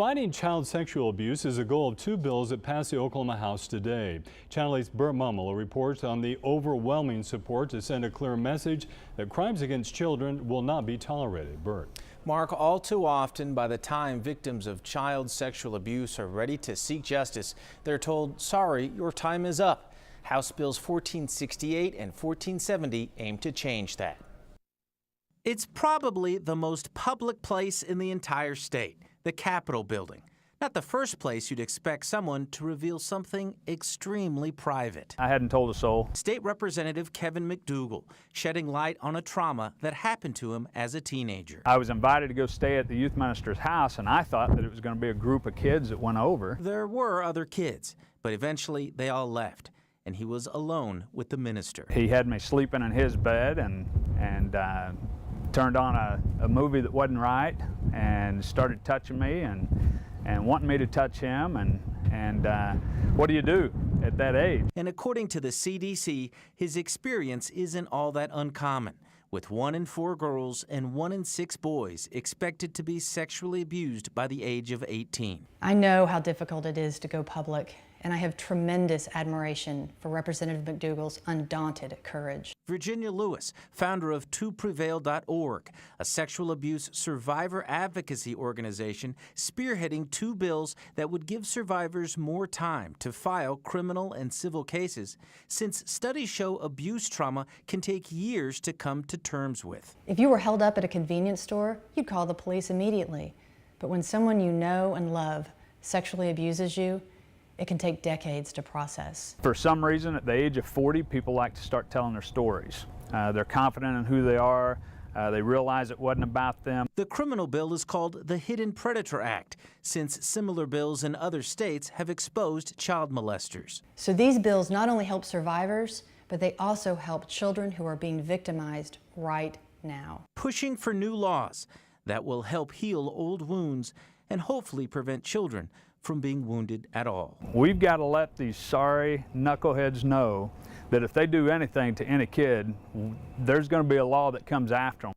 Fighting child sexual abuse is a goal of two bills that passed the Oklahoma House today. Channel 8's Burt Mummel reports on the overwhelming support to send a clear message that crimes against children will not be tolerated. Burt. Mark, all too often, by the time victims of child sexual abuse are ready to seek justice, they're told, sorry, your time is up. House Bills 1468 and 1470 aim to change that. It's probably the most public place in the entire state, the Capitol building. Not the first place you'd expect someone to reveal something extremely private. I hadn't told a soul. State Representative Kevin McDougal shedding light on a trauma that happened to him as a teenager. I was invited to go stay at the youth minister's house, and I thought that it was going to be a group of kids that went over. There were other kids, but eventually they all left, and he was alone with the minister. He had me sleeping in his bed and turned on a movie that wasn't right and started touching me and wanting me to touch him, and what do you do at that age? And according to the CDC, his experience isn't all that uncommon, with 1 in 4 girls and 1 in 6 boys expected to be sexually abused by the age of 18. I know how difficult it is to go public, and I have tremendous admiration for Representative McDougal's undaunted courage. Virginia Lewis, founder of toprevail.org, a sexual abuse survivor advocacy organization spearheading 2 bills that would give survivors more time to file criminal and civil cases, since studies show abuse trauma can take years to come to terms with. If you were held up at a convenience store, you'd call the police immediately. But when someone you know and love sexually abuses you, it can take decades to process. For some reason, at the age of 40, people like to start telling their stories. They're confident in who they are. They realize it wasn't about them. The criminal bill is called the Hidden Predator Act, since similar bills in other states have exposed child molesters. So these bills not only help survivors, but they also help children who are being victimized right now. Pushing for new laws that will help heal old wounds and hopefully prevent children from being wounded at all. We've got to let these sorry knuckleheads know that if they do anything to any kid, there's going to be a law that comes after them.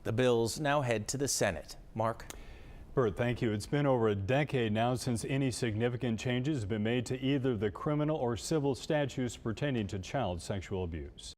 The bills now head to the Senate. Mark? Burt, thank you. It's been over a decade now since any significant changes have been made to either the criminal or civil statutes pertaining to child sexual abuse.